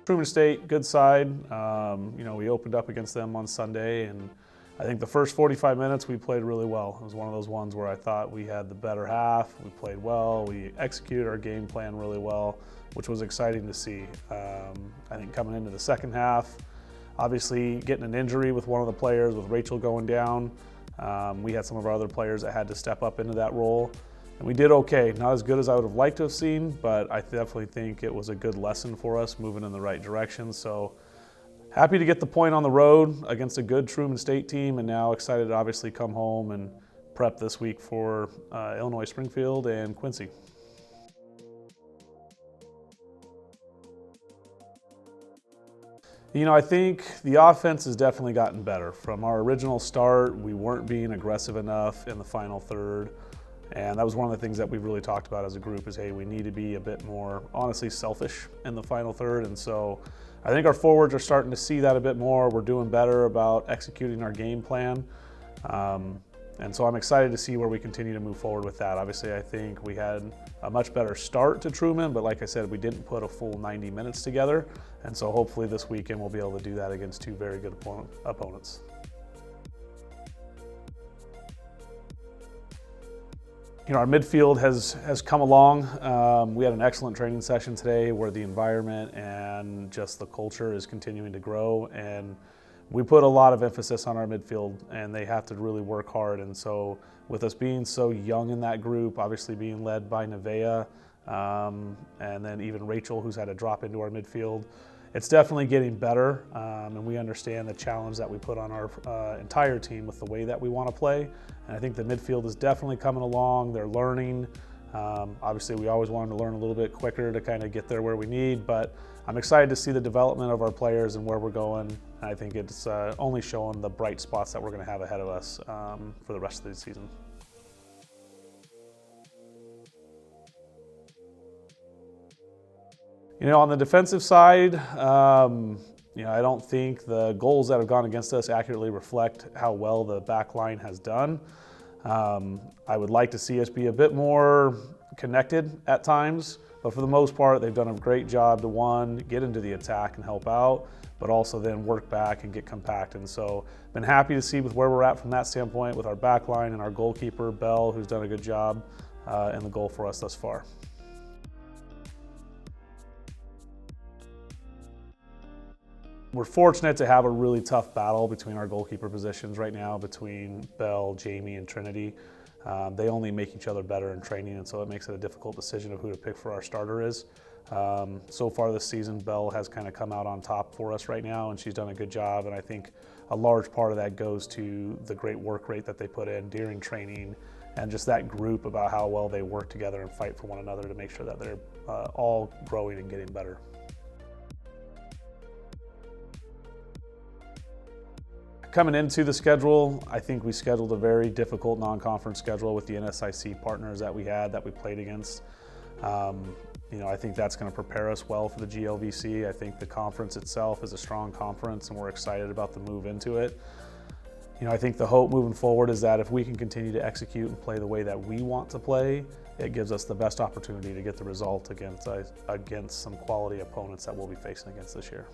Truman State, good side. We opened up against them on Sunday, and I think the first 45 minutes we played really well. It was one of those ones where I thought we had the better half. We played well. We executed our game plan really well, which was exciting to see. I think coming into the second half, obviously getting an injury with one of the players, with Rachel going down, we had some of our other players that had to step up into that role. And we did okay. Not as good as I would have liked to have seen, but I definitely think it was a good lesson for us moving in the right direction. So happy to get the point on the road against a good Truman State team, and now excited to obviously come home and prep this week for Illinois Springfield and Quincy. I think the offense has definitely gotten better. From our original start, we weren't being aggressive enough in the final third. And that was one of the things that we really talked about as a group is, hey, we need to be a bit more, honestly, selfish in the final third. And so I think our forwards are starting to see that a bit more. We're doing better about executing our game plan. And so I'm excited to see where we continue to move forward with that. Obviously, I think we had a much better start to Truman, but like I said, we didn't put a full 90 minutes together. And so hopefully this weekend we'll be able to do that against two very good opponents. Our midfield has come along. We had an excellent training session today where the environment and just the culture is continuing to grow, and we put a lot of emphasis on our midfield, and they have to really work hard. And so with us being so young in that group, obviously being led by Nevaeh, and then even Rachel, who's had a drop into our midfield, it's definitely getting better, and we understand the challenge that we put on our entire team with the way that we want to play. And I think the midfield is definitely coming along. They're learning. Obviously, we always wanted to learn a little bit quicker to kind of get there where we need, but I'm excited to see the development of our players and where we're going. And I think it's only showing the bright spots that we're going to have ahead of us for the rest of the season. On the defensive side, I don't think the goals that have gone against us accurately reflect how well the back line has done. I would like to see us be a bit more connected at times, but for the most part, they've done a great job to, one, get into the attack and help out, but also then work back and get compact. And so been happy to see with where we're at from that standpoint with our back line and our goalkeeper, Bell, who's done a good job in the goal for us thus far. We're fortunate to have a really tough battle between our goalkeeper positions right now, between Belle, Jamie, and Trinity. They only make each other better in training, and so it makes it a difficult decision of who to pick for our starter is. So far this season, Belle has kind of come out on top for us right now, and she's done a good job, and I think a large part of that goes to the great work rate that they put in during training and just that group about how well they work together and fight for one another to make sure that they're all growing and getting better. Coming into the schedule, I think we scheduled a very difficult non-conference schedule with the NSIC partners that we played against. I think that's going to prepare us well for the GLVC. I think the conference itself is a strong conference, and we're excited about the move into it. I think the hope moving forward is that if we can continue to execute and play the way that we want to play, it gives us the best opportunity to get the result against some quality opponents that we'll be facing against this year.